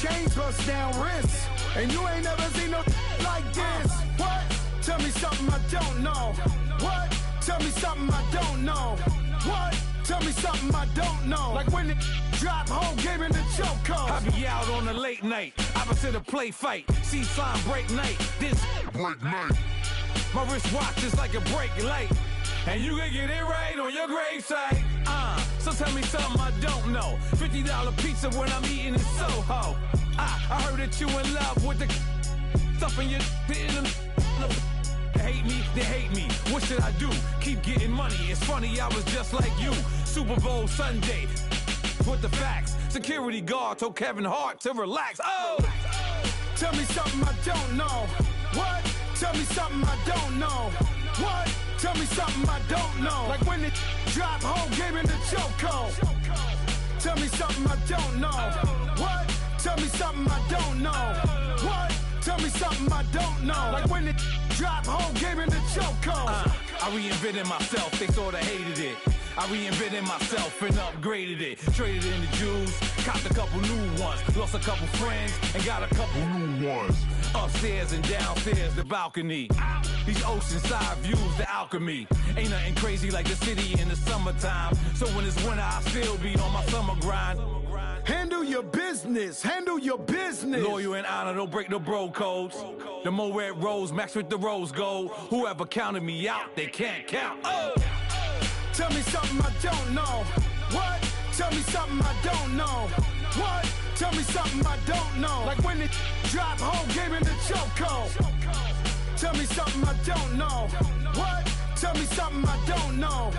chains, bust down wrists. And you ain't never seen no like this. What? Tell me something I don't know. What? Tell me something I don't know. What? Tell me something I don't know. Like when it drop, whole game in the chokehold. I be out on a late night, opposite a play fight. See sign break night, this break night. My wristwatch is like a break light, and you can get it right on your gravesite. So tell me something I don't know. $50 pizza when I'm eating in Soho. I heard that you in love with the stuff in your They hate me. What should I do? Keep getting money. It's funny, I was just like you. Super Bowl Sunday with the facts. Security guard told Kevin Hart to relax. Oh! Tell me something I don't know. What? Tell me something I don't know. What? Tell me something I don't know. Like when it drop, whole game in the chokehold. Tell me something I don't know. What? Tell me something I don't know. What? Tell me something I don't know. Like when it drop, whole game in the chokehold. I reinvented myself, they sorta hated it. I reinvented myself and upgraded it. Traded in the Jews, copped a couple new ones. Lost a couple friends and got a couple new ones. Upstairs and downstairs, the balcony. These oceanside views, the alchemy. Ain't nothing crazy like the city in the summertime. So when it's winter, I still be on my summer grind. Handle your business, handle your business. Loyal and honor, don't break the bro codes. The more red rose, max with the rose gold. Whoever counted me out, they can't count. Oh! Tell me something I don't know. What? Tell me something I don't know. What? Tell me something I don't know. Like when it drop, whole game in the chokehold. Tell me something I don't know. What? Tell me something I don't know.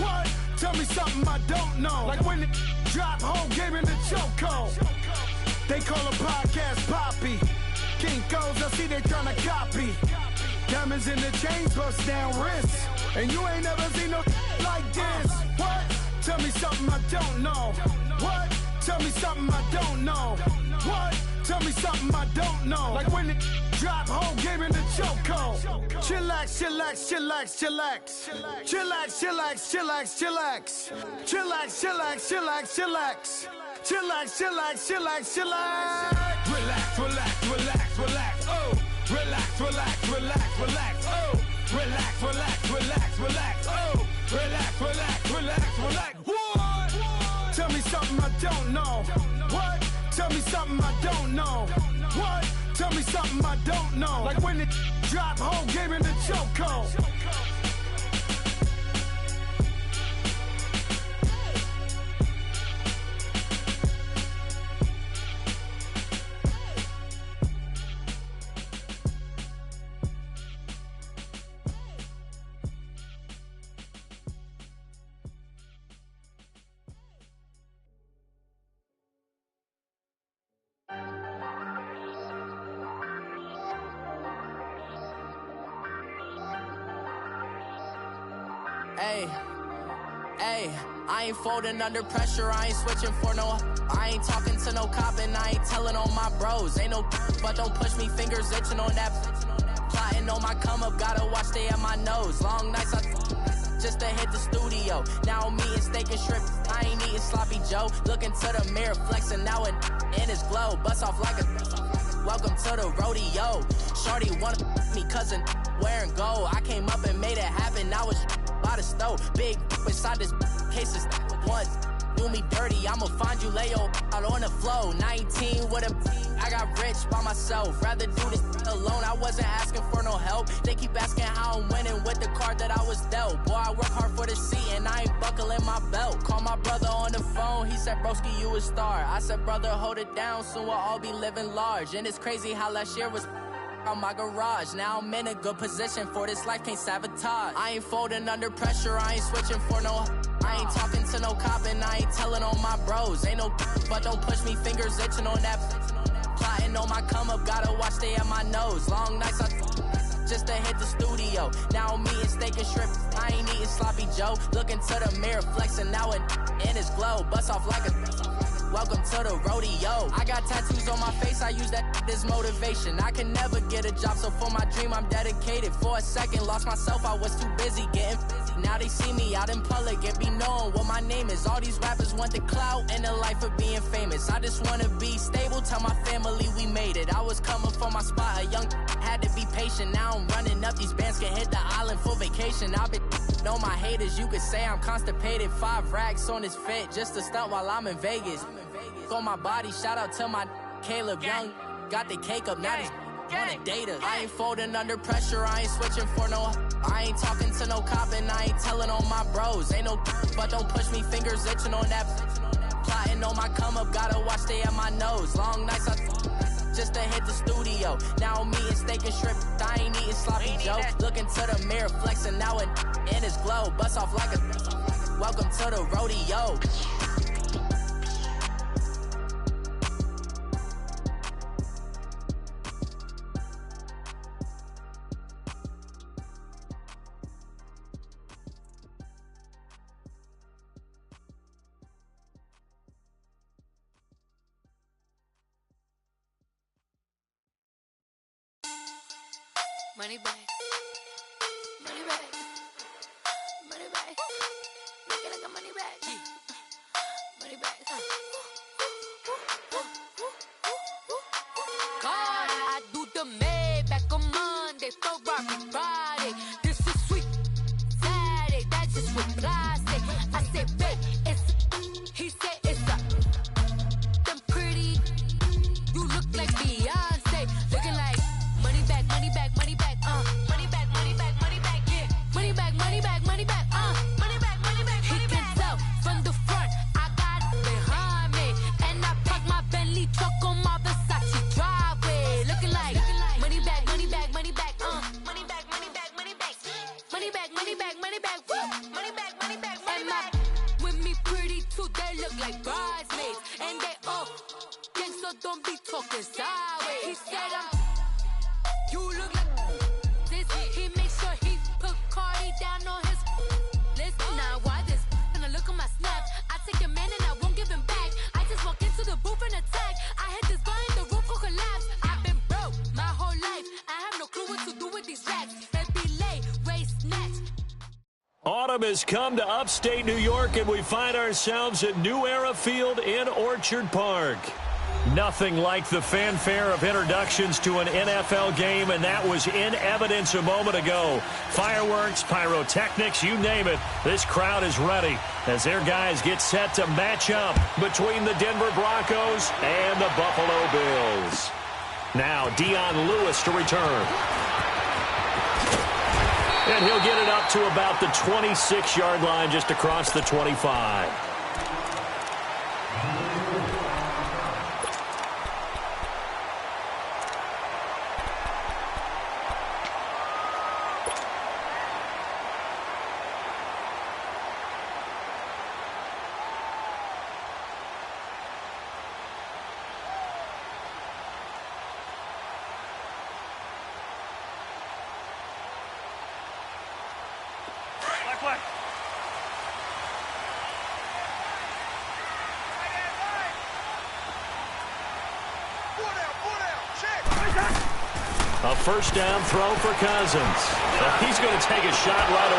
What? Tell me something I don't know. Like when it drop, whole game in the chokehold. They call a podcast Poppy. Kinkos, I see they tryna copy. Diamonds in the chains, bust down wrists. And you ain't never seen no like this. What? Tell me something I don't know. What? Tell me something I don't know. What? Tell me something I don't know. Like when it drop, whole game in the chokehold. Chillax, chillax, chillax, chillax. Chillax, chillax, chillax, chillax. Chillax, chillax, chillax, chillax. Chillax, chillax, chillax, chillax. Relax, relax, relax, relax. Oh! Relax, relax, relax, relax. Oh! Relax, relax, relax, relax. Oh! Relax, relax, relax, relax. What? Tell me something I don't know. What? Tell me something I don't know. What? Tell me something I don't know. Like when it drop, whole game in the chokehold. Hey, I ain't folding under pressure, I ain't switching for no. I ain't talking to no cop and I ain't telling on my bros. Ain't no but don't push me, fingers itching on that. Plotting on my come up, gotta watch stay at my nose. Long nights just to hit the studio. Now I'm eating steak and shrimp, I ain't eating sloppy Joe. Looking to the mirror, flexing now and in his glow. Bust off like a welcome to the rodeo. Shorty wanna me cousin wearing gold. I came up and made it happen, now it's by the stove. Big inside this cases one do me dirty. I'ma find you Leo out on the flow. 19 with a I got rich by myself. Rather do this alone. I wasn't asking for no help. They keep asking how I'm winning with the card that I was dealt. Boy, I work hard for the seat and I ain't buckling my belt. Call my brother on the phone. He said, broski, you a star. I said, brother, hold it down. Soon we'll all be living large. And it's crazy how last year was on my garage. Now I'm in a good position for this life, can't sabotage. I ain't folding under pressure, I ain't switching for no. I ain't talking to no cop and I ain't telling on my bros. Ain't no but don't push me, fingers itching on that. Plotting on my come up, gotta watch stay at my nose. Long nights just to hit the studio. Now I'm eating steak and shrimp, I ain't eating sloppy Joe. Looking to the mirror, flexing now and in his glow. Bust off like a welcome to the rodeo. I got tattoos on my face, I use that as motivation. I can never get a job, so for my dream I'm dedicated. For a second, lost myself, I was too busy getting busy. Now they see me out in public and be knowing what my name is. All these rappers want the clout and the life of being famous. I just wanna be stable, tell my family my spot, a young had to be patient. Now I'm running up these bands, can hit the island for vacation. I've been on my haters, you could say I'm constipated. 5 racks on his fit, just to stunt while I'm in Vegas. On my body, shout out to my Caleb Young. Got the cake up, now these wanna date us. I ain't folding under pressure, I ain't switching for no. I ain't talking to no cop and I ain't telling on my bros. Ain't no but don't push me, fingers itching on that. Plotting on my come up, gotta watch stay at my nose. Long nights I just to hit the studio. Now I'm eating steak and shrimp, I ain't eating sloppy joe. Looking to the mirror, flexing now and in his glow. Bust off like a welcome to the rodeo. Money bag, money bag, money bag. Looking like a money bag, money bag. God, I do the Maybach on Monday, Ferrari Friday. This is sweet Saturday, that's just with plastic. I said, babe, it's. He said it's a. Them pretty, you look like Beyonce, looking like money bag, money bag, money bag. Money bag, money bag, money bag, yeah. Money bag, money bag, money bag, money bag, money bag, money bag. He can tell from the front, I got it behind me. And I park my Bentley truck on my Versace driveway. Looking like money bag, money bag, money bag, money bag, money bag, money bag. Money bag, money bag, money bag, woo. Money bag, money bag, money bag. With me pretty too, they look like bridesmaids. And they all gang, so don't be talking sideways. He said you look like this. He makes sure he put Cardi down on his list. Now why this? Gonna look at my snap. I take your man and I won't give him back. I just walk into the booth and attack. I hit this button, the roof will collapse. I've been broke my whole life. I have no clue what to do with these racks. They be late, race snatch. Autumn has come to upstate New York, and we find ourselves at New Era Field in Orchard Park. Nothing like the fanfare of introductions to an NFL game, and that was in evidence a moment ago. Fireworks, pyrotechnics, you name it. This crowd is ready as their guys get set to match up between the Denver Broncos and the Buffalo Bills. Now, Dion Lewis to return. And he'll get it up to about the 26-yard line, just across the 25. A first down throw for Cousins. He's going to take a shot right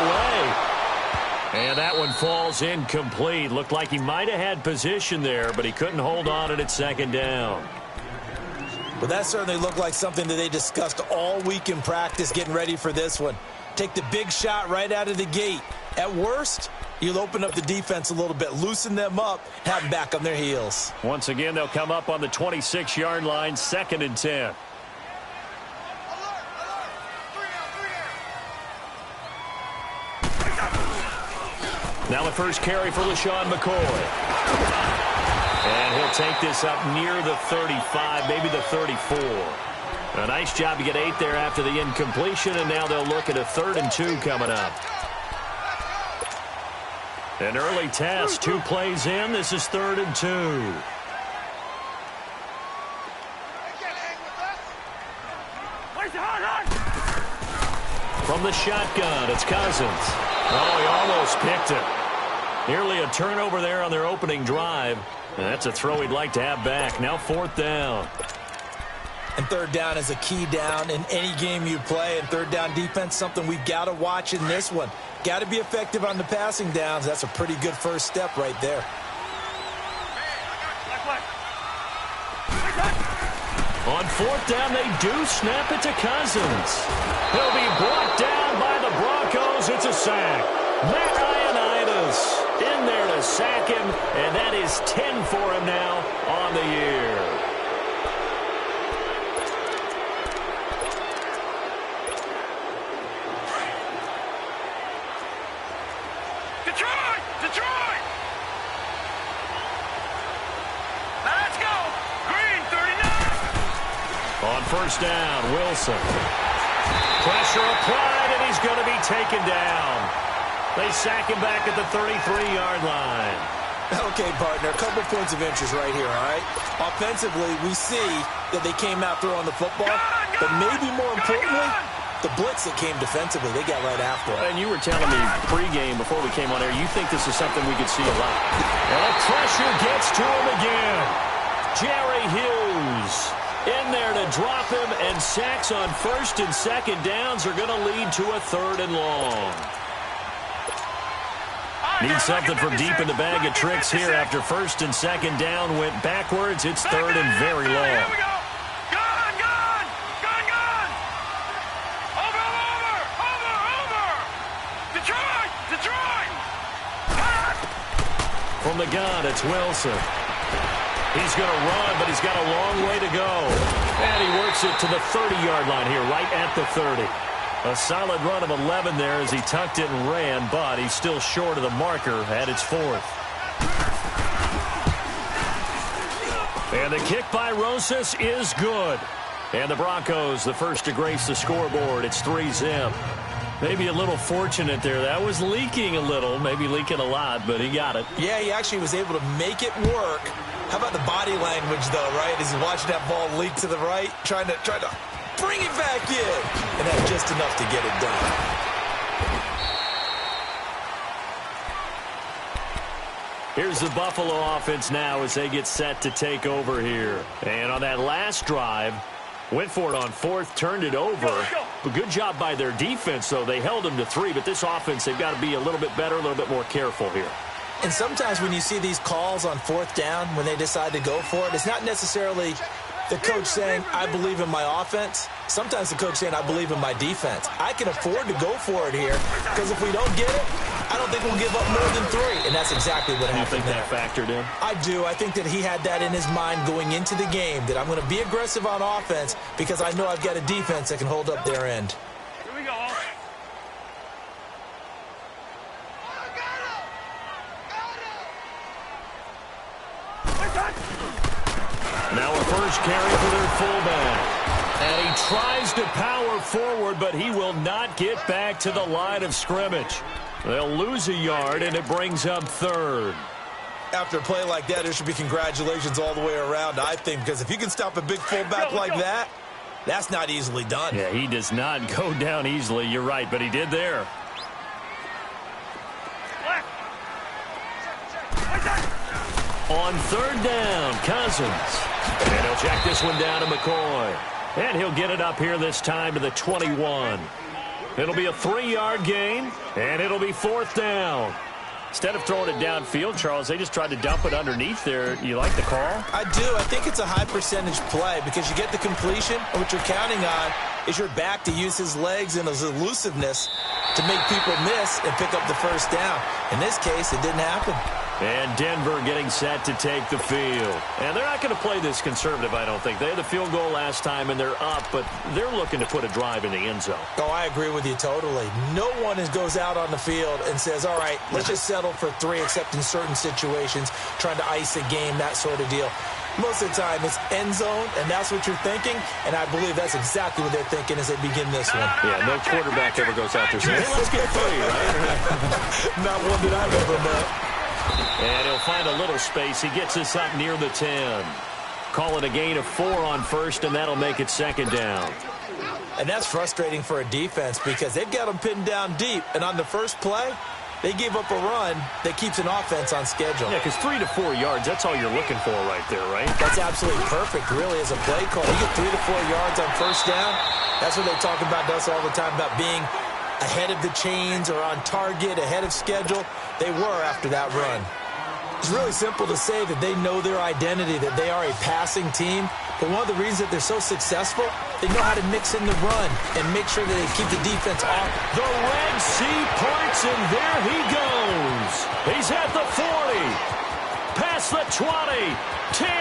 away. And that one falls incomplete. Looked like he might have had position there, but he couldn't hold on at second down. Well, that certainly looked like something that they discussed all week in practice getting ready for this one. Take the big shot right out of the gate. At worst, you'll open up the defense a little bit, loosen them up, have them back on their heels. Once again, they'll come up on the 26-yard line, 2nd and 10. Now the first carry for LaShawn McCoy. And he'll take this up near the 35, maybe the 34. A nice job to get 8 there after the incompletion, and now they'll look at a 3rd and 2 coming up. An early test, 2 plays in. This is 3rd and 2. From the shotgun, it's Cousins. Oh, he almost picked it. Nearly a turnover there on their opening drive. And that's a throw he'd like to have back. Now 4th down. And 3rd down is a key down in any game you play. And 3rd down defense, something we've got to watch in this one. Got to be effective on the passing downs. That's a pretty good first step right there. On fourth down, they do snap it to Cousins. He'll be brought down by the Broncos. It's a sack. Matt Ioannidis in there to sack him, and that is 10 for him now on the year. Detroit! Detroit! Let's go! Green, 39! On first down, Wilson. Pressure applied, and he's going to be taken down. They sack him back at the 33-yard line. Okay, partner, a couple points of interest right here, all right? Offensively, we see that they came out throwing the football, but maybe more importantly, the blitz that came defensively, they got right after it. And you were telling me pregame before we came on air, you think this is something we could see a lot. And the pressure gets to him again. Jerry Hughes in there to drop him, and sacks on first and second downs are going to lead to a third and long. Need something from deep in the bag of tricks here after first and second down went backwards. It's third and very long. Here we go. Gun, gun! Gun, gun! Over! Detroit! Detroit! From the gun, it's Wilson. He's going to run, but he's got a long way to go. And he works it to the 30-yard line here, right at the 30. A solid run of 11 there as he tucked it and ran, but he's still short of the marker at its fourth. And the kick by Rosas is good. And the Broncos, the first to grace the scoreboard. It's 3-zip. Maybe a little fortunate there. That was leaking a little, maybe leaking a lot, but he got it. Yeah, he actually was able to make it work. How about the body language, though, right? As he's watching that ball leak to the right, trying to bring it back in. And that's just enough to get it done. Here's the Buffalo offense now as they get set to take over here. And on that last drive, went for it on fourth, turned it over. But good job by their defense, though. They held them to 3, but this offense, they've got to be a little bit better, a little bit more careful here. And sometimes when you see these calls on fourth down, when they decide to go for it, it's not necessarily the coach saying, I believe in my offense. Sometimes the coach saying, I believe in my defense. I can afford to go for it here because if we don't get it, I don't think we'll give up more than 3. And that's exactly what happened there. You think that factored in? I do. I think that he had that in his mind going into the game, that I'm going to be aggressive on offense because I know I've got a defense that can hold up their end. Here we go. Now a first carry for their fullback. And he tries to power forward, but he will not get back to the line of scrimmage. They'll lose a yard, and it brings up third. After a play like that, there should be congratulations all the way around, I think, because if you can stop a big fullback like that, that's not easily done. Yeah, he does not go down easily. You're right, but he did there. On third down, Cousins. And he'll check this one down to McCoy. And he'll get it up here this time to the 21. It'll be a 3-yard gain, and it'll be fourth down. Instead of throwing it downfield, Charles, they just tried to dump it underneath there. You like the call? I do. I think it's a high percentage play because you get the completion, and what you're counting on is your back to use his legs and his elusiveness to make people miss and pick up the first down. In this case, it didn't happen. And Denver getting set to take the field. And they're not going to play this conservative, I don't think. They had the field goal last time, and they're up, but they're looking to put a drive in the end zone. Oh, I agree with you totally. No one goes out on the field and says, all right, let's just settle for 3, except in certain situations, trying to ice a game, that sort of deal. Most of the time, it's end zone, and that's what you're thinking, and I believe that's exactly what they're thinking as they begin this one. Yeah, no quarterback ever goes out there saying, hey, let's get 3, right? Not one that I've ever met. And he'll find a little space. He gets us up near the 10. Call it a gain of 4 on first, and that'll make it second down. And that's frustrating for a defense because they've got them pinned down deep, and on the first play, they gave up a run that keeps an offense on schedule. Yeah, because 3 to 4 yards, that's all you're looking for right there, right? That's absolutely perfect, really, as a play call. You get 3 to 4 yards on first down. That's what they talk about to us all the time, about being ahead of the chains or on target, ahead of schedule. They were after that run. It's really simple to say that they know their identity, that they are a passing team, But one of the reasons that they're so successful, they know how to mix in the run and make sure that they keep the defense off. The Red Sea parts, and there he goes. He's at the 40, past the 20, 10,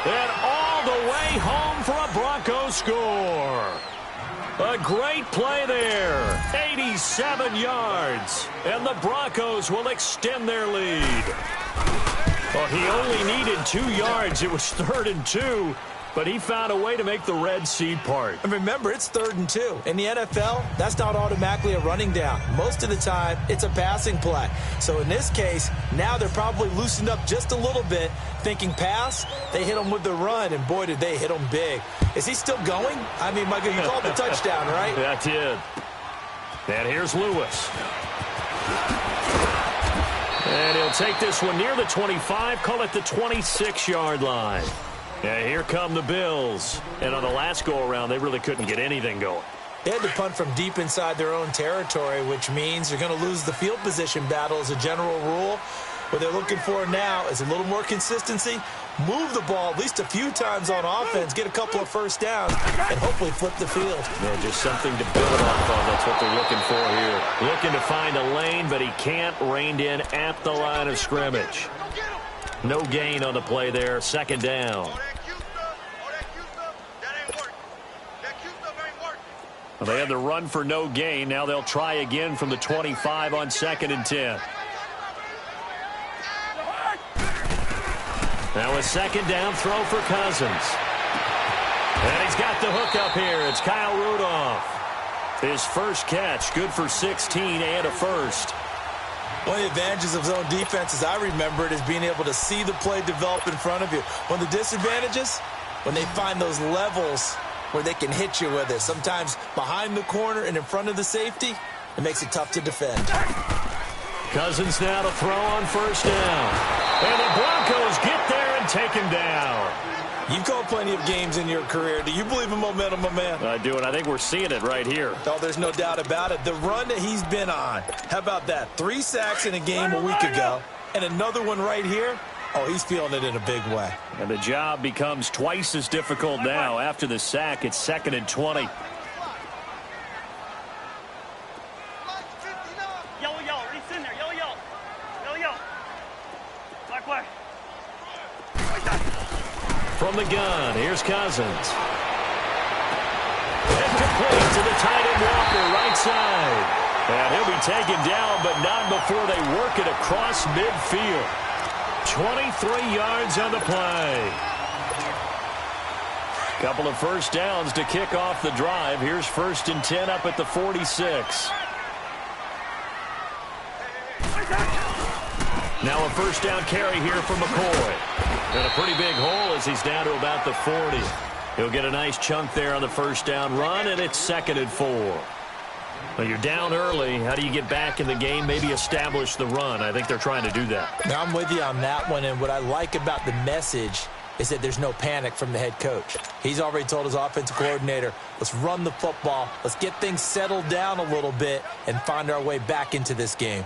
and all the way home for a Broncos score. A great play there. 87 yards, and the Broncos will extend their lead. Well, he only needed 2 yards. It was 3rd and 2. But he found a way to make the Red Sea part. And remember, it's 3rd and 2. In the NFL, that's not automatically a running down. Most of the time, it's a passing play. So in this case, now they're probably loosened up just a little bit, thinking pass. They hit him with the run, and boy, did they hit him big. Is he still going? I mean, Michael, you called the touchdown, right? That did. And here's Lewis. And he'll take this one near the 25, call it the 26-yard line. Yeah, here come the Bills. And on the last go-around, they really couldn't get anything going. They had to punt from deep inside their own territory, which means they're going to lose the field position battle as a general rule. What they're looking for now is a little more consistency, move the ball at least a few times on offense, get a couple of first downs, and hopefully flip the field. Yeah, just something to build off of. That's what they're looking for here. Looking to find a lane, but he can't rein in at the line of scrimmage. No gain on the play there, 2nd down. Well, they had the run for no gain. Now they'll try again from the 25 on 2nd and 10. Now a 2nd down throw for Cousins. And he's got the hook up here. It's Kyle Rudolph. His first catch, good for 16 and a first. One of the advantages of zone defense, as I remember it, is being able to see the play develop in front of you. One of the disadvantages, when they find those levels where they can hit you with it. Sometimes behind the corner and in front of the safety, it makes it tough to defend. Cousins now to throw on 1st down. And the Broncos get there and take him down. You've called plenty of games in your career. Do you believe in momentum, my man? I do, and I think we're seeing it right here. Oh, there's no doubt about it. The run that he's been on. How about that? 3 sacks in a game a week ago, and another one right here. Oh, he's feeling it in a big way. And the job becomes twice as difficult now. After the sack, it's 2nd and 20. From the gun, here's Cousins. And complete to the tight end Walker, right side. And he'll be taken down, but not before they work it across midfield. 23 yards on the play. Couple of first downs to kick off the drive. Here's 1st and 10 up at the 46. Now a first down carry here for McCoy. And a pretty big hole as he's down to about the 40. He'll get a nice chunk there on the first down run, and it's 2nd and 4. Well, you're down early. How do you get back in the game, maybe establish the run? I think they're trying to do that. Now, I'm with you on that one, and what I like about the message is that there's no panic from the head coach. He's already told his offensive coordinator, let's run the football, let's get things settled down a little bit and find our way back into this game.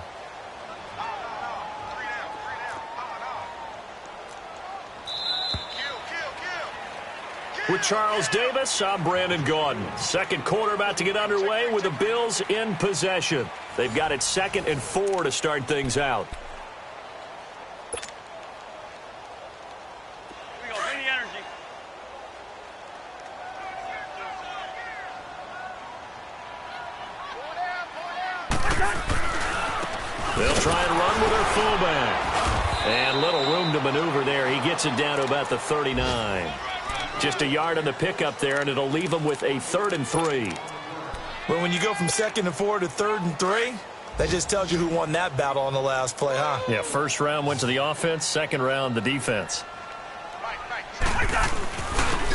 With Charles Davis, I'm Brandon Gaudin. Second quarter about to get underway with the Bills in possession. They've got it 2nd and 4 to start things out. Here we go. Bring the energy. They'll try and run with their fullback. And little room to maneuver there. He gets it down to about the 39. Just a yard on the pickup there, and it'll leave him with a 3rd and 3. Well, when you go from 2nd and 4 to 3rd and 3, that just tells you who won that battle on the last play, huh? Yeah, first round went to the offense, second round the defense.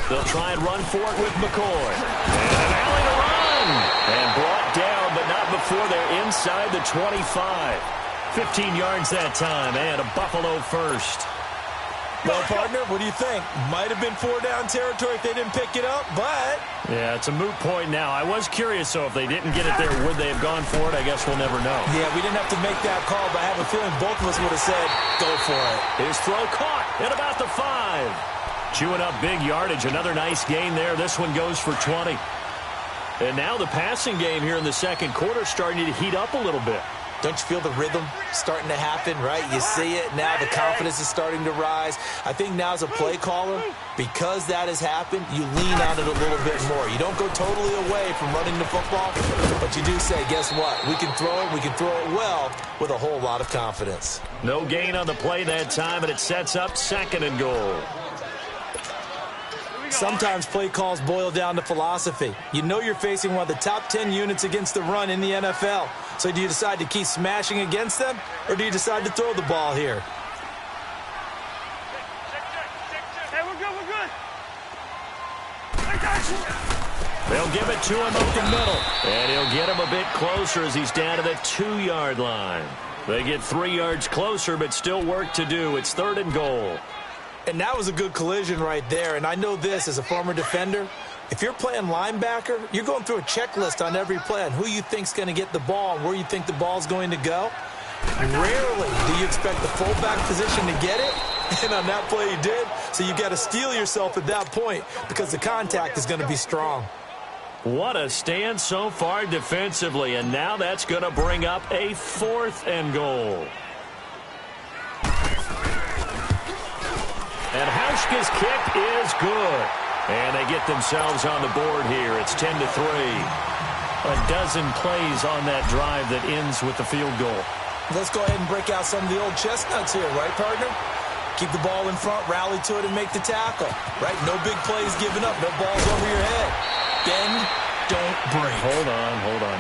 They'll try and run for it with McCoy. And an alley to run. And brought down, but not before they're inside the 25. 15 yards that time, and a Buffalo first. Well, partner, what do you think? Might have been 4-down territory if they didn't pick it up, but... Yeah, it's a moot point now. I was curious, so if they didn't get it there, would they have gone for it? I guess we'll never know. Yeah, we didn't have to make that call, but I have a feeling both of us would have said, go for it. His throw caught at about the 5. Chewing up big yardage. Another nice gain there. This one goes for 20. And now the passing game here in the second quarter starting to heat up a little bit. Don't you feel the rhythm starting to happen, right? You see it now. The confidence is starting to rise. I think now as a play caller, because that has happened, you lean on it a little bit more. You don't go totally away from running the football, but you do say, guess what? We can throw it. We can throw it well with a whole lot of confidence. No gain on the play that time, and it sets up 2nd and goal. Sometimes play calls boil down to philosophy. You know you're facing one of the top 10 units against the run in the NFL. So do you decide to keep smashing against them, or do you decide to throw the ball here? Hey, we're good, we're good. They'll give it to him up the middle. And he'll get him a bit closer as he's down to the 2-yard line. They get 3 yards closer, but still work to do. It's 3rd and goal. And that was a good collision right there. And I know this as a former defender. If you're playing linebacker, you're going through a checklist on every play on who you think's going to get the ball and where you think the ball's going to go. Rarely do you expect the fullback position to get it. And on that play he did. So you got to steel yourself at that point because the contact is going to be strong. What a stand so far defensively. And now that's going to bring up a 4th and goal. And Hauschka's kick is good. And they get themselves on the board here. It's 10-3. A dozen plays on that drive that ends with the field goal. Let's go ahead and break out some of the old chestnuts here, right, partner? Keep the ball in front, rally to it, and make the tackle, right? No big plays given up, no balls over your head. Bend, don't break. Hold on.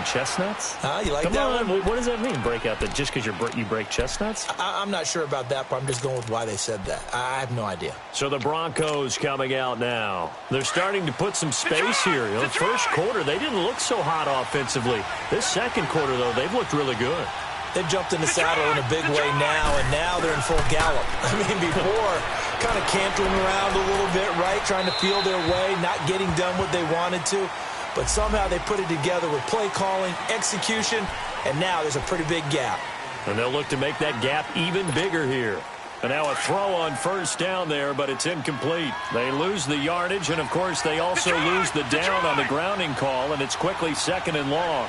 Chestnuts? You like Come that on. one? What does that mean, break out? That just because you break chestnuts? I'm not sure about that, but I'm just going with why they said that. I have no idea. So the Broncos coming out now. They're starting to put some space here. You know, the first quarter, they didn't look so hot offensively. This second quarter, though, they've looked really good. They've jumped in the saddle in a big way now, and now they're in full gallop. I mean, before, kind of cantering around a little bit, right? Trying to feel their way, not getting done what they wanted to. But somehow they put it together with play calling, execution, and now there's a pretty big gap. And they'll look to make that gap even bigger here. And now a throw on first down there, but it's incomplete. They lose the yardage, and, of course, they also lose the down on the grounding call, and it's quickly 2nd and long.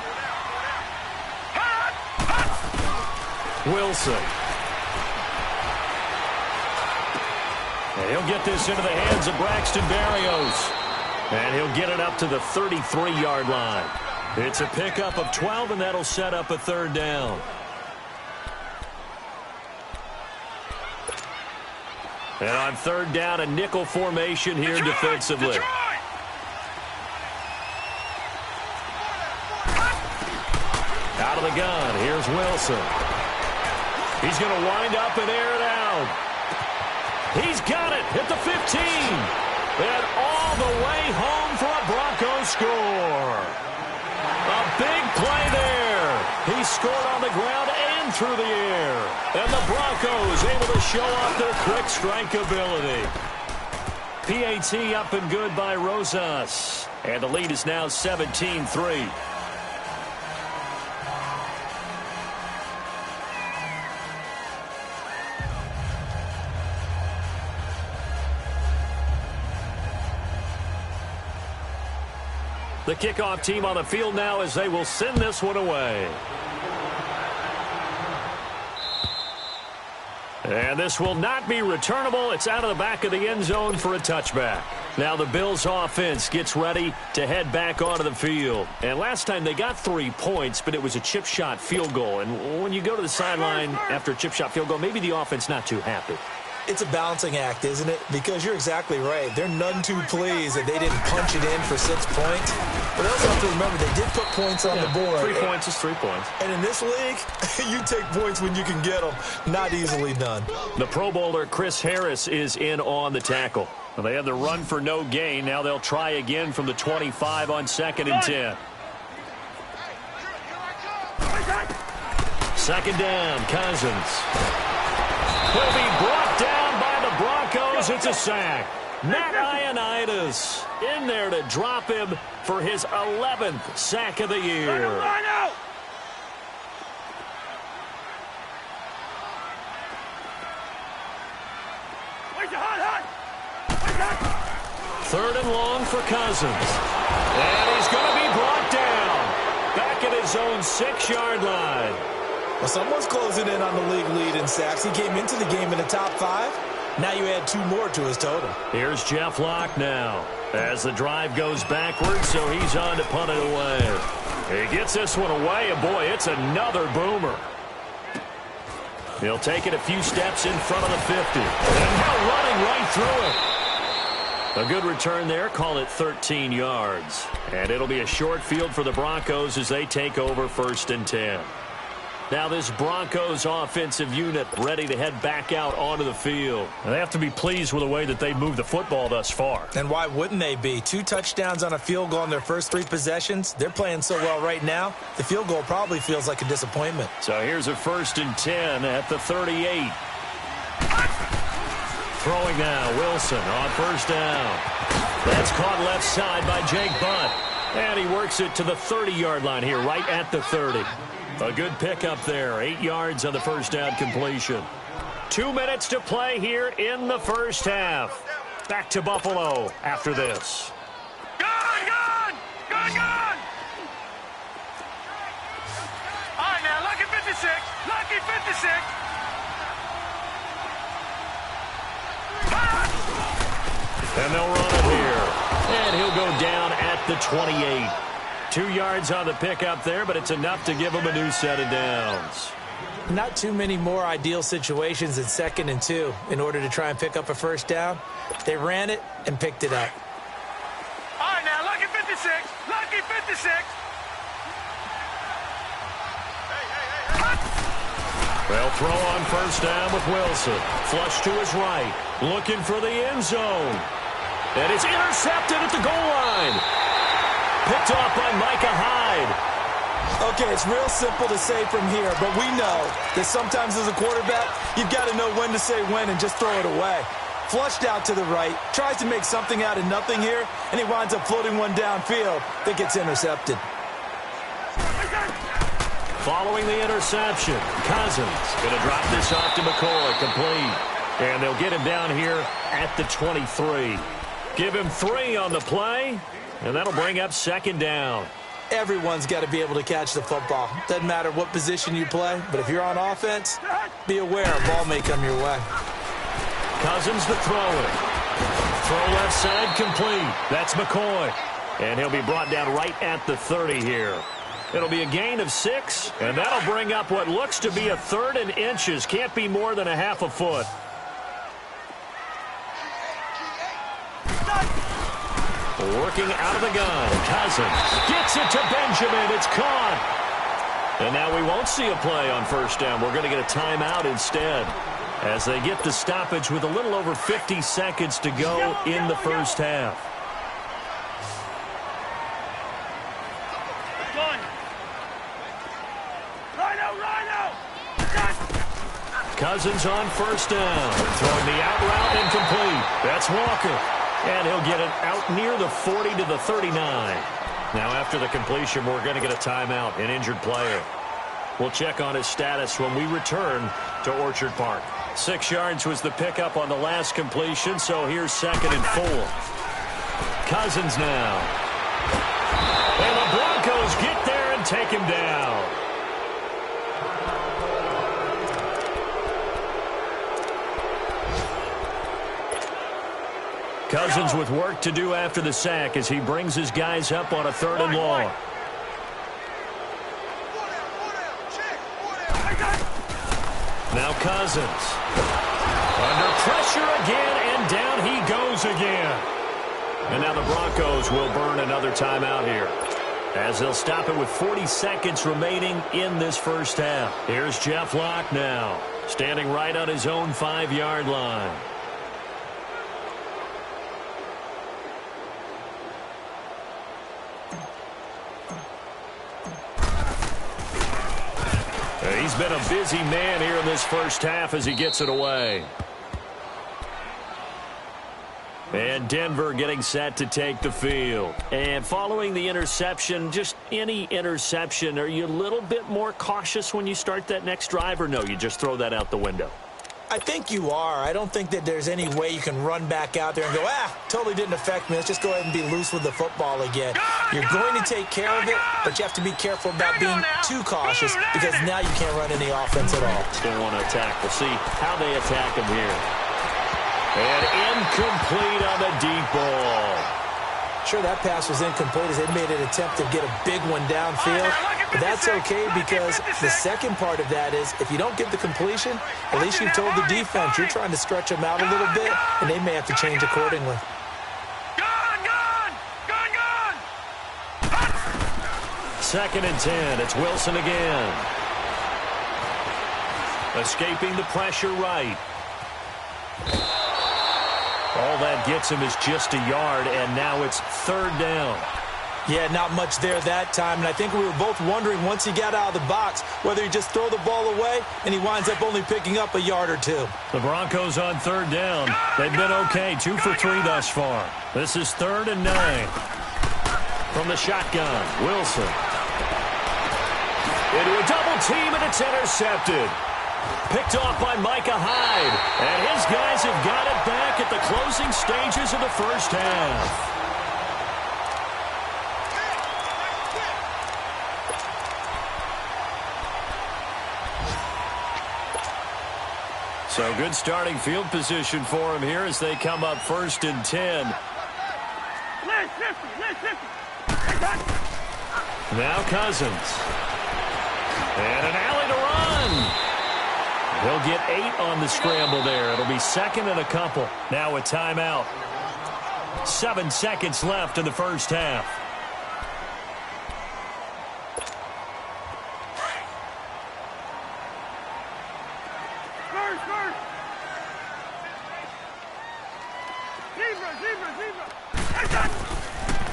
Wilson. And he'll get this into the hands of Braxton Berrios. And he'll get it up to the 33-yard line. It's a pickup of 12, and that'll set up a 3rd down. And on 3rd down, a nickel formation here defensively. Out of the gun, here's Wilson. He's going to wind up and air it out. He's got it at the 15. And all the way home for a Broncos score. A big play there. He scored on the ground and through the air. And the Broncos able to show off their quick strike ability. PAT up and good by Rosas. And the lead is now 17-3. The kickoff team on the field now as they will send this one away. And this will not be returnable. It's out of the back of the end zone for a touchback. Now the Bills offense gets ready to head back onto the field. And last time they got 3 points, but it was a chip shot field goal. And when you go to the sideline after a chip shot field goal, maybe the offense not too happy. It's a balancing act, isn't it? Because you're exactly right. They're none too pleased that they didn't punch it in for 6 points. But they also have to remember they did put points on the board. 3 points is 3 points. And in this league, you take points when you can get them. Not easily done. The Pro Bowler Chris Harris is in on the tackle. Well, they had the run for no gain. Now they'll try again from the 25 on 2nd and 10. 2nd down, Cousins. He'll be brought down by the Broncos. It's a sack. Matt Ioannidis in there to drop him for his 11th sack of the year. 3rd and long for Cousins. And he's going to be brought down. Back at his own 6-yard line. Well, someone's closing in on the league lead in sacks. He came into the game in the top 5. Now you add 2 more to his total. Here's Jeff Locke now as the drive goes backwards, so he's on to punt it away. He gets this one away, and boy, it's another boomer. He'll take it a few steps in front of the 50. And now running right through it. A good return there. Call it 13 yards. And it'll be a short field for the Broncos as they take over 1st and 10. Now this Broncos offensive unit ready to head back out onto the field. And they have to be pleased with the way that they moved the football thus far. And why wouldn't they be? 2 touchdowns on a field goal in their first 3 possessions. They're playing so well right now, the field goal probably feels like a disappointment. So here's a 1st and 10 at the 38. Throwing now, Wilson on 1st down. That's caught left side by Jake Butt. And he works it to the 30-yard line here, right at the 30. A good pickup there, 8 yards on the 1st down completion. 2 minutes to play here in the 1st half. Back to Buffalo after this. Gone! All right, now, lucky 56. Lucky 56. And they'll run it here. And he'll go down at the 28. 2 yards on the pickup there, but it's enough to give him a new set of downs. Not too many more ideal situations than 2nd and 2 in order to try and pick up a 1st down. They ran it and picked it up. All right, now, lucky 56. Lucky 56. They'll throw on 1st down with Wilson. Flush to his right. Looking for the end zone. And it's intercepted at the goal line. Picked off by Micah Hyde. Okay, it's real simple to say from here, but we know that sometimes as a quarterback, you've got to know when to say when and just throw it away. Flushed out to the right, tries to make something out of nothing here, and he winds up floating one downfield that gets intercepted. Following the interception, Cousins going to drop this off to McCoy, complete. And they'll get him down here at the 23. Give him 3 on the play, and that'll bring up 2nd down. Everyone's got to be able to catch the football. Doesn't matter what position you play, but if you're on offense, be aware a ball may come your way. Cousins to throw it. Throw left side complete. That's McCoy. And he'll be brought down right at the 30 here. It'll be a gain of 6, and that'll bring up what looks to be a 3rd and inches. Can't be more than a half a foot. Working out of the gun. Cousins gets it to Benjamin. It's caught. And now we won't see a play on 1st down. We're going to get a timeout instead as they get the stoppage with a little over 50 seconds to go in the 1st half. Cousins on 1st down. Throwing the out route incomplete. That's Walker. And he'll get it out near the 40 to the 39. Now after the completion, we're going to get a timeout, an injured player. We'll check on his status when we return to Orchard Park. 6 yards was the pickup on the last completion, so here's 2nd and 4. Cousins now. And the Broncos get there and take him down. Cousins with work to do after the sack as he brings his guys up on a 3rd and long. Now Cousins. Under pressure again, and down he goes again. And now the Broncos will burn another timeout here as they'll stop it with 40 seconds remaining in this 1st half. Here's Jeff Locke now, standing right on his own 5-yard line. He's been a busy man here in this 1st half as he gets it away. And Denver getting set to take the field. And following the interception, just any interception, are you a little bit more cautious when you start that next drive, or no, you just throw that out the window? I think you are. I don't think that there's any way you can run back out there and go, totally didn't affect me. Let's just go ahead and be loose with the football again. You're going to take care of it, but you have to be careful about being too cautious because now you can't run any offense at all. Still want to attack. We'll see how they attack him here. And incomplete on the deep ball. Sure, that pass was incomplete as they made an attempt to get a big one downfield. But that's okay because the second part of that is if you don't get the completion, at least you've told the defense you're trying to stretch them out a little bit, and they may have to change accordingly. Second and 10. It's Wilson again. Escaping the pressure right. All that gets him is just a yard, and now it's third down. Yeah, not much there that time, and I think we were both wondering once he got out of the box whether he just throw the ball away, and he winds up only picking up a yard or two. The Broncos on third down. They've been okay, 2 for 3 thus far. This is 3rd and 9. From the shotgun, Wilson. Into a double team, and it's intercepted. Picked off by Micah Hyde. And his guys have got it back at the closing stages of the first half. So good starting field position for him here as they come up 1st and 10. Now Cousins. And an alley to run. He'll get 8 on the scramble there. It'll be 2nd and a couple. Now a timeout. 7 seconds left in the first half.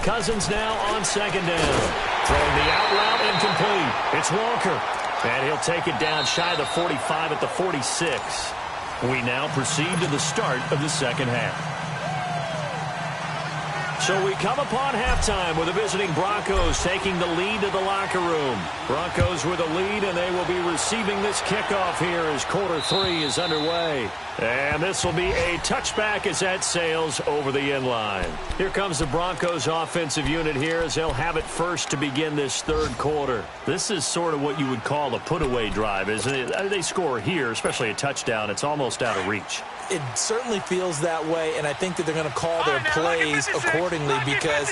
Cousins now on 2nd down. Throwing the out route incomplete. It's Walker. And he'll take it down shy of the 45 at the 46. We now proceed to the start of the second half. So we come upon halftime with the visiting Broncos taking the lead to the locker room. Broncos with a lead, and they will be receiving this kickoff here as quarter 3 is underway. And this will be a touchback as that sails over the end line. Here comes the Broncos offensive unit here as they'll have it first to begin this third quarter. This is sort of what you would call a put-away drive, isn't it? They score here, especially a touchdown. It's almost out of reach. It certainly feels that way, and I think that they're going to call their plays accordingly because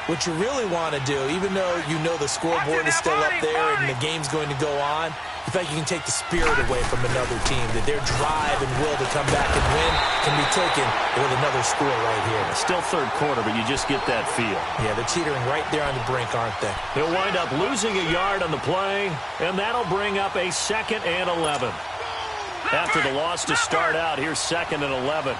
what you really want to do, even though you know the scoreboard is still up there and the game's going to go on, you feel like you can take the spirit away from another team, that their drive and will to come back and win can be taken with another score right here. Still third quarter, but you just get that feel. Yeah, they're teetering right there on the brink, aren't they? He'll wind up losing a yard on the play, and that'll bring up a 2nd and 11. After the loss to start out, here's 2nd and 11.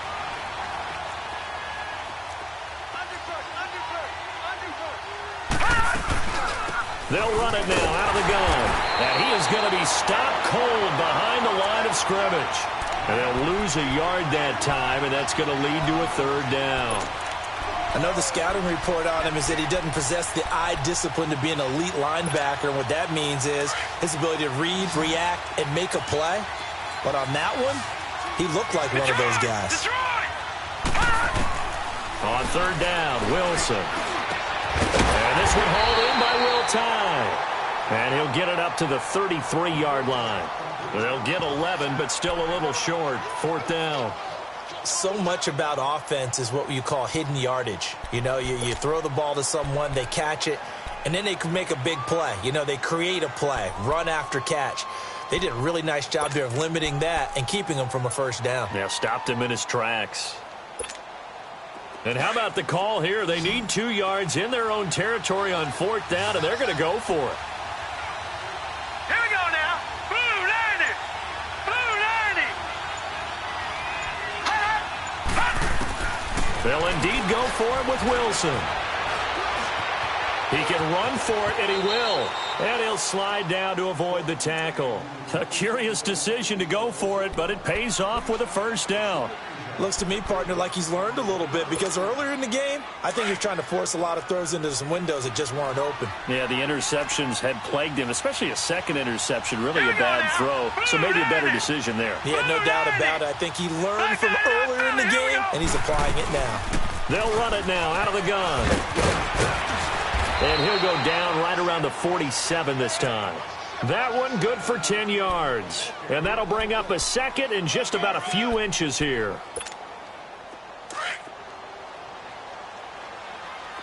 They'll run it now out of the gun. And he is going to be stopped cold behind the line of scrimmage. And they'll lose a yard that time, and that's going to lead to a 3rd down. I know the scouting report on him is that he doesn't possess the eye discipline to be an elite linebacker. And what that means is his ability to read, react, and make a play. But on that one, he looked like one of those guys. On 3rd down, Wilson. And this one hauled in by Will Tye. And he'll get it up to the 33-yard line. They'll get 11, but still a little short. 4th down. So much about offense is what you call hidden yardage. You know, you throw the ball to someone, they catch it, and then they can make a big play. You know, they create a play, run after catch. They did a really nice job there of limiting that and keeping him from a 1st down. Yeah, stopped him in his tracks. And how about the call here? They need 2 yards in their own territory on 4th down, and they're going to go for it. Here we go now. Blue 90. Blue 90. They'll indeed go for it with Wilson. He can run for it, and he will. And he'll slide down to avoid the tackle. A curious decision to go for it, but it pays off with a 1st down. Looks to me, partner, like he's learned a little bit, because earlier in the game, I think he was trying to force a lot of throws into some windows that just weren't open. Yeah, the interceptions had plagued him, especially a second interception, really a bad throw. So maybe a better decision there. Yeah, no doubt about it. I think he learned from earlier in the game, and he's applying it now. They'll run it now out of the gun. And he'll go down right around the 47 this time. That one good for 10 yards. And that'll bring up a second and just about a few inches here.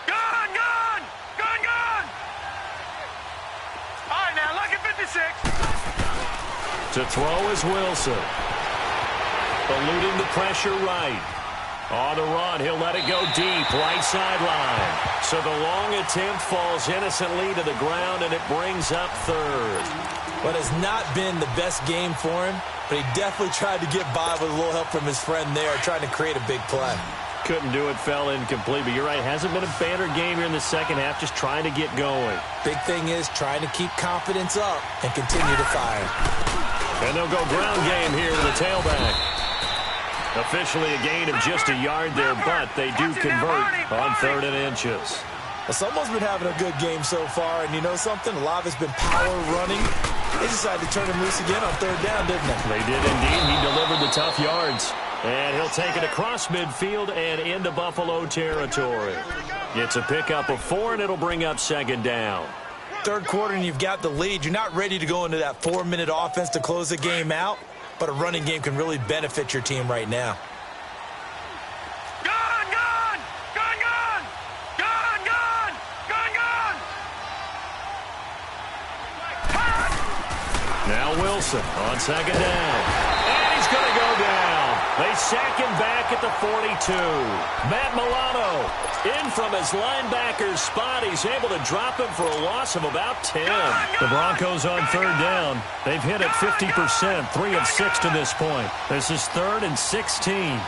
Gone! Gone! Gone! Gone! All right, now, look at 56. To throw is Wilson. Eluding the pressure right. On the run, he'll let it go deep, right sideline. So the long attempt falls innocently to the ground, and it brings up third. But it's not been the best game for him, but he definitely tried to get by with a little help from his friend there, trying to create a big play. Couldn't do it, fell incomplete, but you're right, hasn't been a banner game here in the second half, just trying to get going. Big thing is trying to keep confidence up and continue to fire. And they'll go ground game here to the tailback. Officially a gain of just a yard there, but they do convert on 3rd and inches. Well, someone's been having a good game so far, and you know something? A lot of it's been power running. They decided to turn him loose again on 3rd down, didn't they? They did indeed. He delivered the tough yards. And he'll take it across midfield and into Buffalo territory. It's a pickup of 4, and it'll bring up 2nd down. 3rd quarter, and you've got the lead. You're not ready to go into that 4-minute offense to close the game out. But a running game can really benefit your team right now. Gone! Gone! Gone! Gone! Gone! Gone! Gone! Gone! Now Wilson on 2nd down. And he's going to go down. They sack him back at the 42. Matt Milano in from his linebacker's spot. He's able to drop him for a loss of about 10. The Broncos on 3rd down. They've hit it 50%, 3 of 6 to this point. This is 3rd and 16.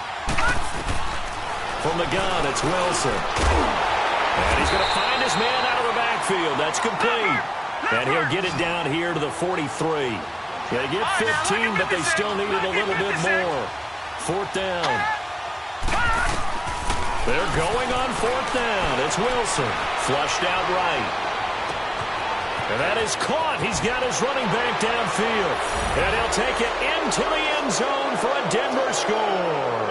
From the gun, it's Wilson. And he's going to find his man out of the backfield. That's complete. And he'll get it down here to the 43. They get 15, but they still needed a little bit more. 4th down. They're going on 4th down. It's Wilson. Flushed out right. And that is caught. He's got his running back downfield. And he'll take it into the end zone for a Denver score.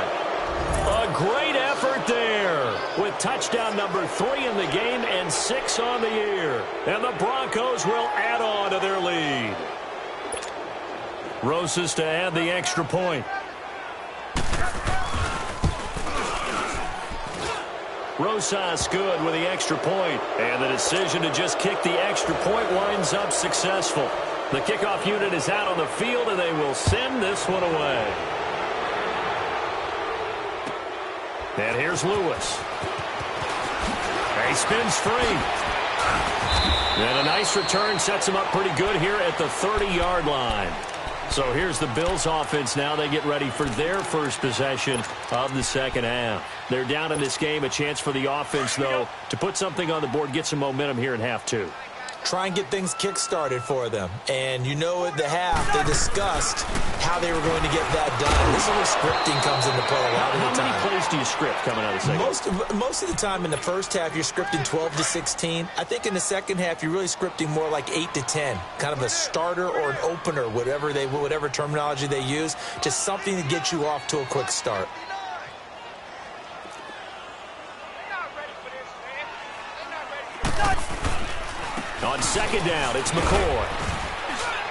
A great effort there with touchdown number 3 in the game and 6 on the year. And the Broncos will add on to their lead. Rosas to add the extra point. Rosas good with the extra point. And the decision to just kick the extra point winds up successful. The kickoff unit is out on the field, and they will send this one away. And here's Lewis. He spins free. And a nice return sets him up pretty good here at the 30-yard line. So here's the Bills offense now. They get ready for their first possession of the second half. They're down in this game. A chance for the offense, though, to put something on the board, get some momentum here in half 2. Try and get things kick-started for them. And you know at the half, they discussed how they were going to get that done. This is where scripting comes into play a lot of the time. How many plays do you script coming out of the second? Most of the time in the first half, you're scripting 12 to 16. I think in the second half, you're really scripting more like 8 to 10. Kind of a starter or an opener, whatever terminology they use. Just something to get you off to a quick start. On 2nd down, it's McCoy.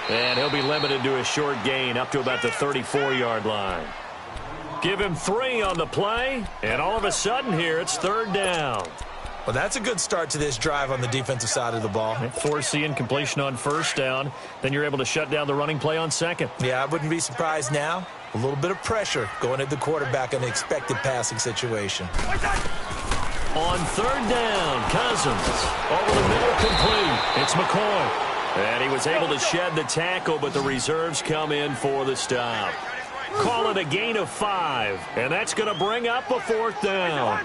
And he'll be limited to a short gain up to about the 34-yard line. Give him 3 on the play, and all of a sudden here, it's 3rd down. Well, that's a good start to this drive on the defensive side of the ball. Force the incompletion on 1st down. Then you're able to shut down the running play on 2nd. Yeah, I wouldn't be surprised now. A little bit of pressure going at the quarterback in the expected passing situation. On 3rd down, Cousins. Over the middle, complete. It's McCoy. And he was able to shed the tackle, but the reserves come in for the stop. Call it a gain of 5. And that's going to bring up a 4th down.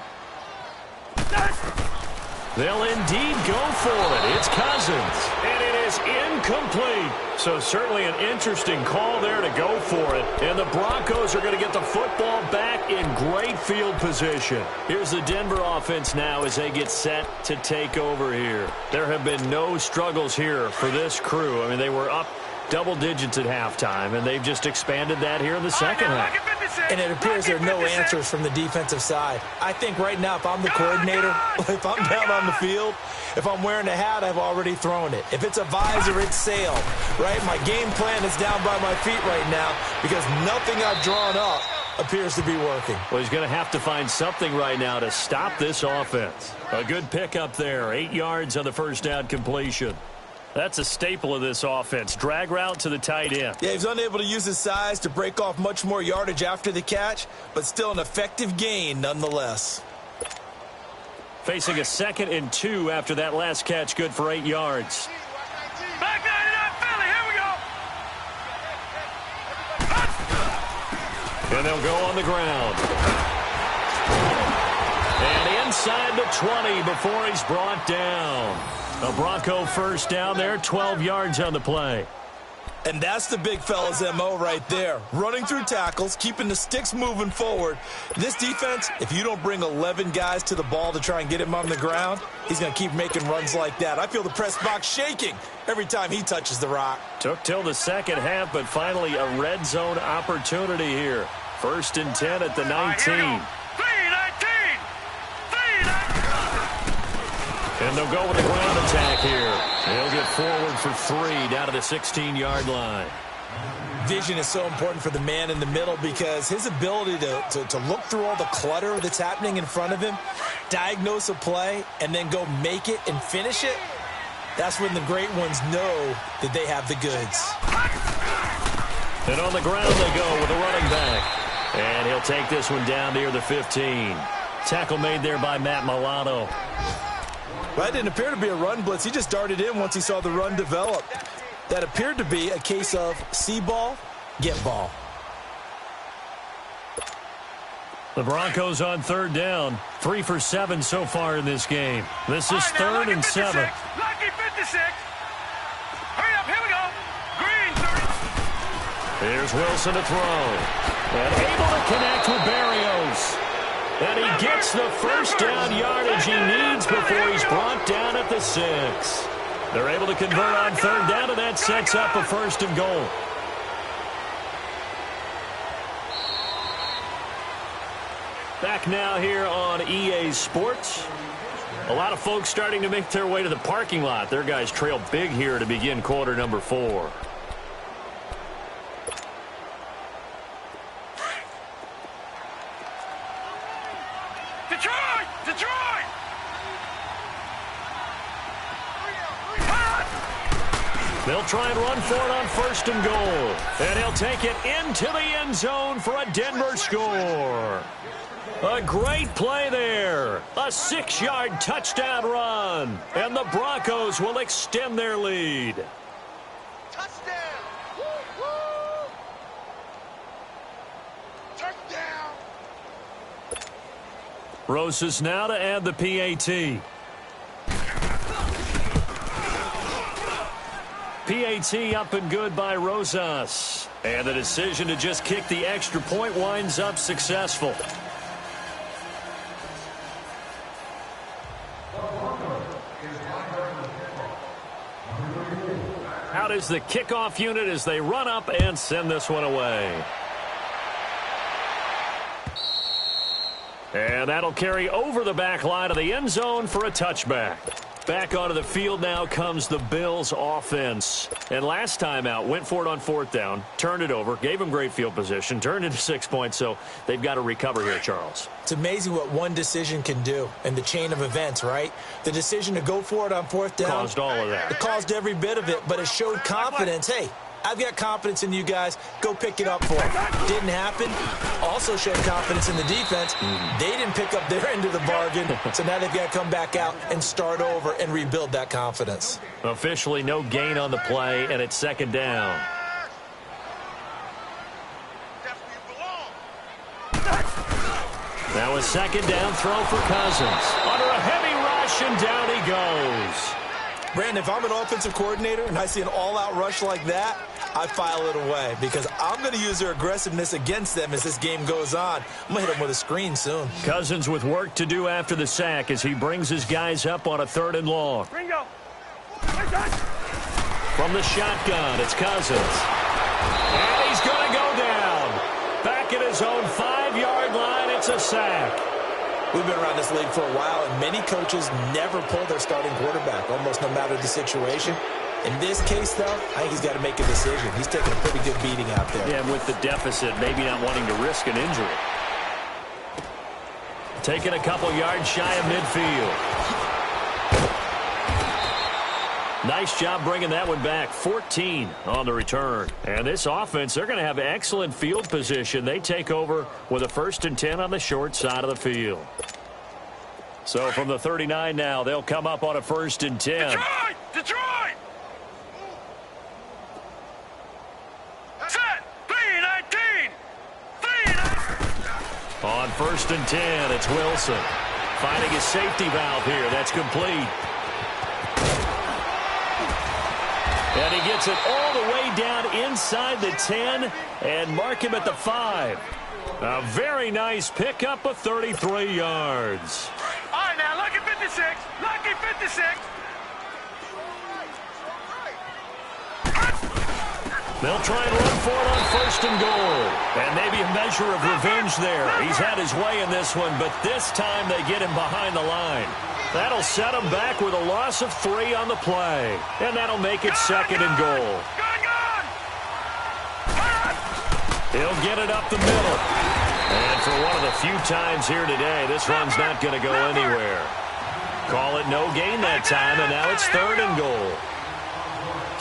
They'll indeed go for it. It's Cousins. And it is incomplete. So certainly an interesting call there to go for it. And the Broncos are going to get the football back in great field position. Here's the Denver offense now as they get set to take over here. There have been no struggles here for this crew. I mean, they were up double digits at halftime, and they've just expanded that here in the second half. And it appears there are no answers from the defensive side. I think right now, if I'm the coordinator, if I'm down on the field, if I'm wearing a hat, I've already thrown it. If it's a visor, it's sailed, right? My game plan is down by my feet right now because nothing I've drawn up appears to be working. Well, he's going to have to find something right now to stop this offense. A good pickup there, 8 yards on the first down completion. That's a staple of this offense. Drag route to the tight end. Yeah, he's unable to use his size to break off much more yardage after the catch, but still an effective gain nonetheless. Facing a 2nd and 2 after that last catch, good for 8 yards. Bagboy985's, Philly, here we go. And they'll go on the ground. And inside the 20 before he's brought down. A Bronco first down there, 12 yards on the play. And that's the big fella's MO right there. Running through tackles, keeping the sticks moving forward. This defense, if you don't bring 11 guys to the ball to try and get him on the ground, he's going to keep making runs like that. I feel the press box shaking every time he touches the rock. Took till the second half, but finally a red zone opportunity here. 1st and 10 at the 19. And they'll go with the ground attack here. They'll get forward for 3 down to the 16-yard line. Vision is so important for the man in the middle because his ability to look through all the clutter that's happening in front of him, diagnose a play, and then go make it and finish it, that's when the great ones know that they have the goods. And on the ground they go with a running back. And he'll take this one down near the 15. Tackle made there by Matt Milano. Well, that didn't appear to be a run blitz. He just darted in once he saw the run develop. That appeared to be a case of see ball, get ball. The Broncos on 3rd down. 3 for 7 so far in this game. This is 3rd and 7. Lucky 56. Hurry up, here we go. Green, 30. Here's Wilson to throw. And able to connect with Barrios. And he gets the first down yardage he needs before he's brought down at the 6. They're able to convert on 3rd down, and that sets up a 1st and goal. Back now here on EA Sports. A lot of folks starting to make their way to the parking lot. Their guys trail big here to begin quarter number 4. Detroit! They'll try and run for it on 1st and goal. And he'll take it into the end zone for a Denver score. A great play there. A 6-yard touchdown run. And the Broncos will extend their lead. Touchdown! Woo-hoo! Touchdown! Rosas now to add the PAT. PAT up and good by Rosas. And the decision to just kick the extra point winds up successful. Out is the kickoff unit as they run up and send this one away. And that'll carry over the back line of the end zone for a touchback. Back onto the field now comes the Bills offense. And last time out, went for it on 4th down, turned it over, gave them great field position, turned into 6 points, so they've got to recover here, Charles. It's amazing what one decision can do in the chain of events, right? The decision to go for it on 4th down. Caused all of that. It caused every bit of it, but it showed confidence. Hey, I've got confidence in you guys. Go pick it up for them. Didn't happen. Also showed confidence in the defense. They didn't pick up their end of the bargain, so now they've got to come back out and start over and rebuild that confidence. Officially no gain on the play, and it's 2nd down. Now a 2nd down throw for Cousins. Under a heavy rush, rush, and down he goes. Brandon, if I'm an offensive coordinator and I see an all-out rush like that, I file it away because I'm going to use their aggressiveness against them as this game goes on. I'm going to hit them with a screen soon. Cousins with work to do after the sack as he brings his guys up on a 3rd and long. Ringo. From the shotgun, it's Cousins. And he's going to go down. Back at his own 5-yard line, it's a sack. We've been around this league for a while, and many coaches never pull their starting quarterback, almost no matter the situation. In this case, though, I think he's got to make a decision. He's taking a pretty good beating out there. Yeah, and with the deficit, maybe not wanting to risk an injury. Taking a couple yards shy of midfield. Nice job bringing that one back. 14 on the return. And this offense, they're going to have excellent field position. They take over with a 1st and 10 on the short side of the field. So from the 39 now, they'll come up on a 1st and 10. Detroit! Detroit! Set! 3-19! 3-19! On 1st and 10, it's Wilson. Finding his safety valve here. That's complete. And he gets it all the way down inside the 10 and mark him at the 5. A very nice pickup of 33 yards. All right, now, lucky 56. Lucky 56. They'll try and run for it on 1st and goal. And maybe a measure of revenge there. He's had his way in this one, but this time they get him behind the line. That'll set him back with a loss of 3 on the play. And that'll make it 2nd and goal. He'll get it up the middle. And for one of the few times here today, this run's not going to go anywhere. Call it no gain that time, and now it's 3rd and goal.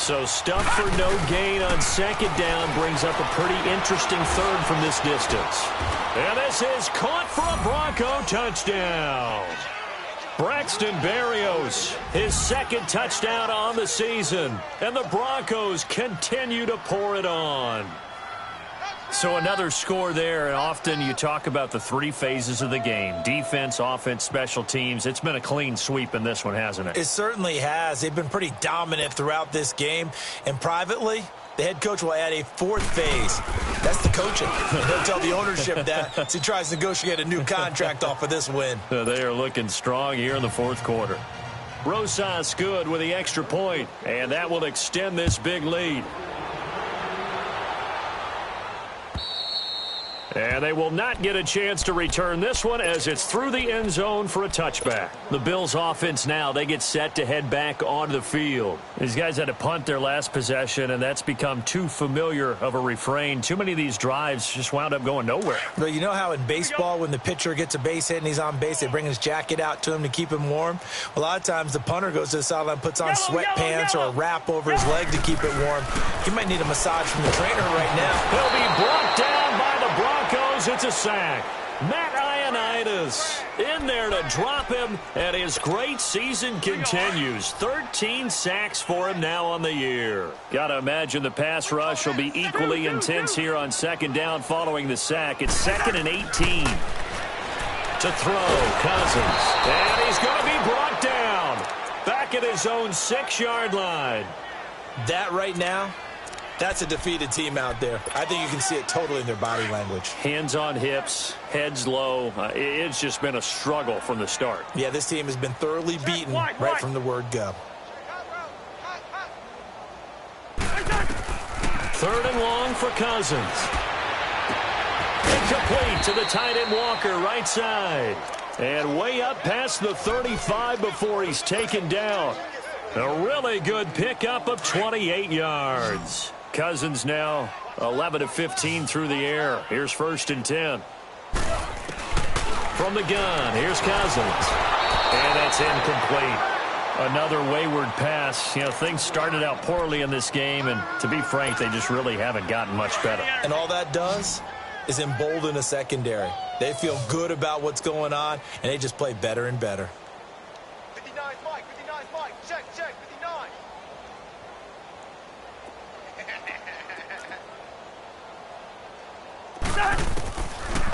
So stuff for no gain on 2nd down brings up a pretty interesting 3rd from this distance. And this is caught for a Bronco touchdown. Braxton Berrios, his 2nd touchdown on the season. And the Broncos continue to pour it on. So another score there, and often you talk about the 3 phases of the game. Defense, offense, special teams. It's been a clean sweep in this one, hasn't it? It certainly has. They've been pretty dominant throughout this game. And privately, the head coach will add a 4th phase. That's the coaching. He'll tell the ownership that as he tries to negotiate a new contract off of this win. They are looking strong here in the 4th quarter. Rosas good with the extra point, and that will extend this big lead. And they will not get a chance to return this one as it's through the end zone for a touchback. The Bills offense now, they get set to head back onto the field. These guys had to punt their last possession, and that's become too familiar of a refrain. Too many of these drives just wound up going nowhere. But you know how in baseball when the pitcher gets a base hit and he's on base, they bring his jacket out to him to keep him warm? A lot of times the punter goes to the sideline, puts on sweatpants or a wrap over his leg to keep it warm. He might need a massage from the trainer right now. He'll be brought down by the Broncos. It's a sack. Matt Ioannidis in there to drop him, and his great season continues. 13 sacks for him now on the year. Got to imagine the pass rush will be equally intense here on 2nd down following the sack. It's 2nd and 18. To throw, Cousins. And he's going to be brought down. Back at his own 6-yard line. That right now, that's a defeated team out there. I think you can see it totally in their body language. Hands on hips, heads low. It's just been a struggle from the start. Yeah, this team has been thoroughly beaten right from the word go. 3rd and long for Cousins. Incomplete to the tight end Walker, right side. And way up past the 35 before he's taken down. A really good pickup of 28 yards. Cousins now 11 of 15 through the air. Here's 1st and 10. From the gun, here's Cousins. And that's incomplete. Another wayward pass. You know, things started out poorly in this game, and to be frank, they just really haven't gotten much better. And all that does is embolden a secondary. They feel good about what's going on, and they just play better and better. 59's Mike, 59's Mike. Check, 59.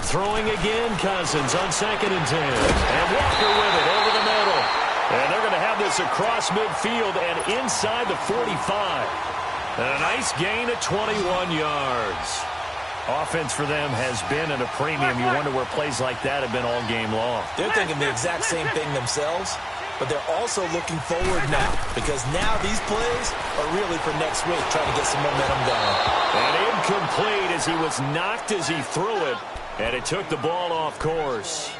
Throwing again, Cousins on 2nd and 10. And Walker with it over the middle. gets across midfield and inside the 45. A nice gain of 21 yards. Offense for them has been at a premium. You wonder where plays like that have been all game long. They're thinking the exact same thing themselves, but they're also looking forward now because now these plays are really for next week, trying to get some momentum going. And incomplete as he was knocked as he threw it, and it took the ball off course.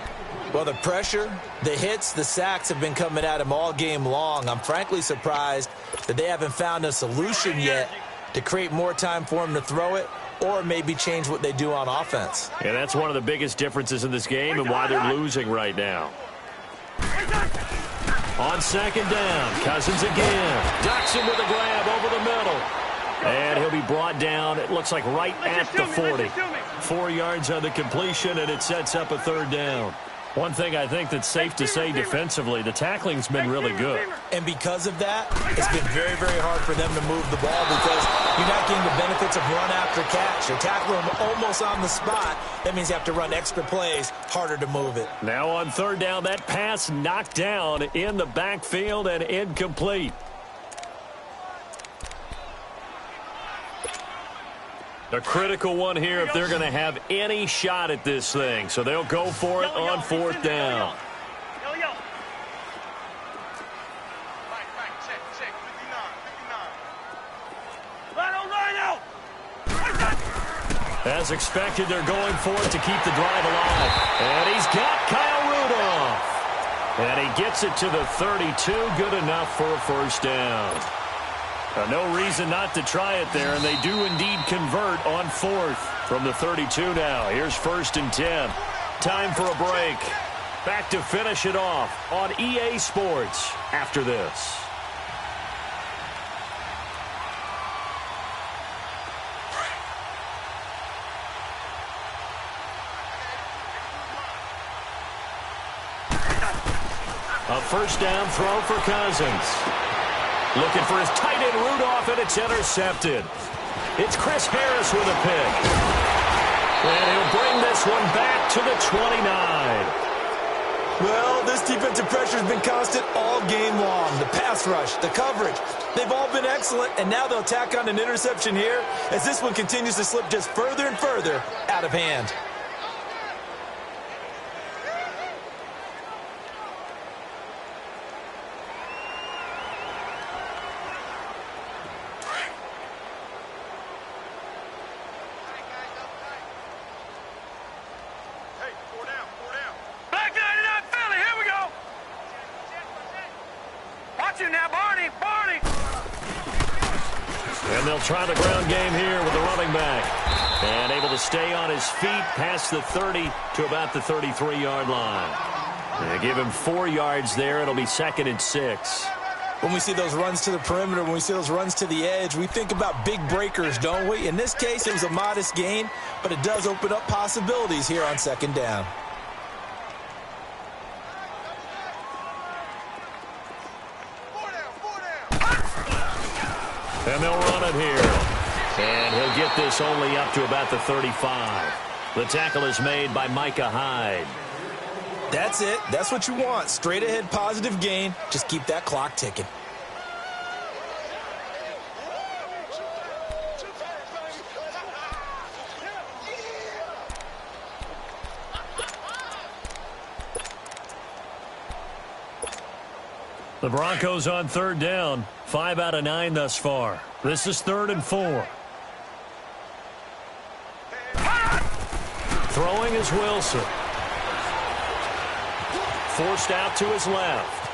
Well, the pressure, the hits, the sacks have been coming at him all game long. I'm frankly surprised that they haven't found a solution yet to create more time for him to throw it, or maybe change what they do on offense. And that's one of the biggest differences in this game and why they're losing right now. On second down, Cousins again. Ducks him with a grab over the middle. And he'll be brought down, it looks like right at the 40. 4 yards on the completion, and it sets up a third down. One thing I think that's safe to say defensively, the tackling's been really good. And because of that, it's been very, very hard for them to move the ball because you're not getting the benefits of run after catch. You're tackling them almost on the spot. That means you have to run extra plays, harder to move it. Now on third down, that pass knocked down in the backfield and incomplete. A critical one here if they're going to have any shot at this thing. So they'll go for it on fourth down. As expected, they're going for it to keep the drive alive. And he's got Kyle Rudolph. And he gets it to the 32. Good enough for a first down. No reason not to try it there, and they do indeed convert on fourth from the 32 now. Here's 1st and 10. Time for a break. Back to finish it off on EA Sports after this. A first down throw for Cousins. Looking for his tight end Rudolph, and it's intercepted. It's Chris Harris with a pick. And he'll bring this one back to the 29. Well, this defensive pressure has been constant all game long. The pass rush, the coverage, they've all been excellent, and now they'll tack on an interception here as this one continues to slip just further and further out of hand. And they'll try the ground game here with the running back. And able to stay on his feet past the 30 to about the 33-yard line. They give him 4 yards there. It'll be 2nd and 6. When we see those runs to the perimeter, when we see those runs to the edge, we think about big breakers, don't we? In this case, it was a modest gain, but it does open up possibilities here on 2nd down. And they'll run it here. And he'll get this only up to about the 35. The tackle is made by Micah Hyde. That's it. That's what you want. Straight ahead positive gain. Just keep that clock ticking. The Broncos on third down. 5 out of 9 thus far. This is 3rd and 4. Throwing is Wilson. Forced out to his left.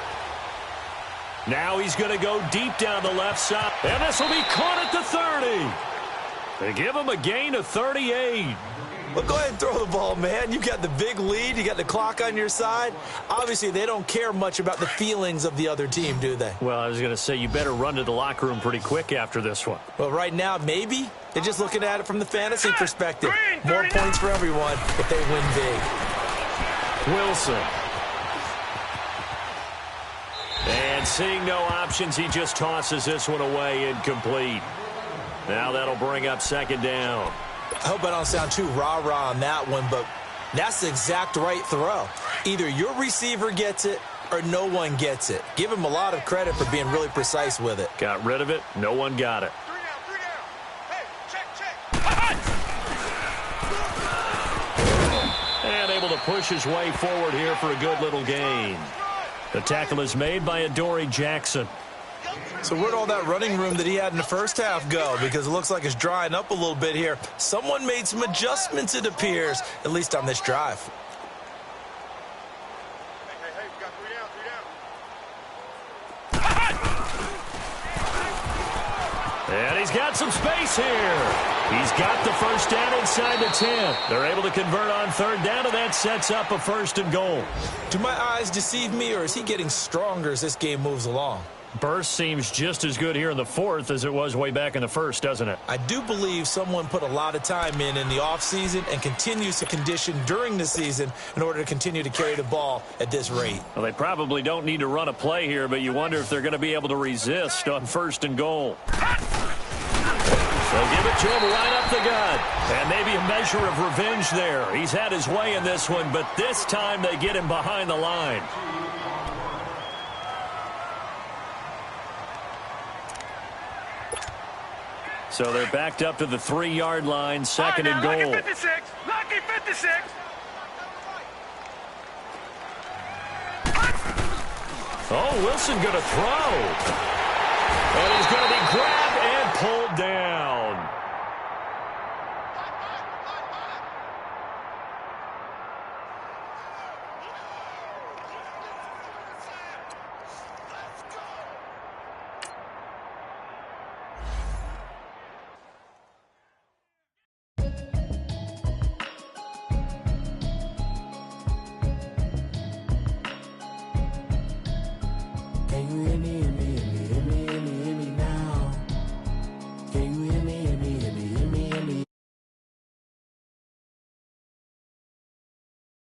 Now he's going to go deep down the left side. And this will be caught at the 30. They give him a gain of 38. Well, go ahead and throw the ball, man. You got the big lead. You got the clock on your side. Obviously, they don't care much about the feelings of the other team, do they? Well, I was going to say, you better run to the locker room pretty quick after this one. Well, right now, maybe. They're just looking at it from the fantasy perspective. More points for everyone if they win big. Wilson. And seeing no options, he just tosses this one away incomplete. Now that'll bring up 2nd down. I hope I don't sound too rah-rah on that one, but that's the exact right throw. Either your receiver gets it or no one gets it. Give him a lot of credit for being really precise with it. Got rid of it. No one got it. Three down. Hey, check. And able to push his way forward here for a good little gain. The tackle is made by Adoree Jackson. So where'd all that running room that he had in the first half go? Because it looks like it's drying up a little bit here. Someone made some adjustments, it appears, at least on this drive. Hey, we got three down. And he's got some space here. He's got the first down inside the 10. They're able to convert on third down, and that sets up a 1st and goal. Do my eyes deceive me, or is he getting stronger as this game moves along? Burst seems just as good here in the 4th as it was way back in the 1st, doesn't it? I do believe someone put a lot of time in the offseason and continues to condition during the season in order to continue to carry the ball at this rate. Well, they probably don't need to run a play here, but you wonder if they're going to be able to resist on 1st and goal. They'll give it to him right up the gut. And maybe a measure of revenge there. He's had his way in this one, but this time they get him behind the line. So they're backed up to the 3-yard line, 2nd and goal. Lucky 56. Oh, Wilson going to throw. And he's going to be grabbed and pulled down. Can you hear me?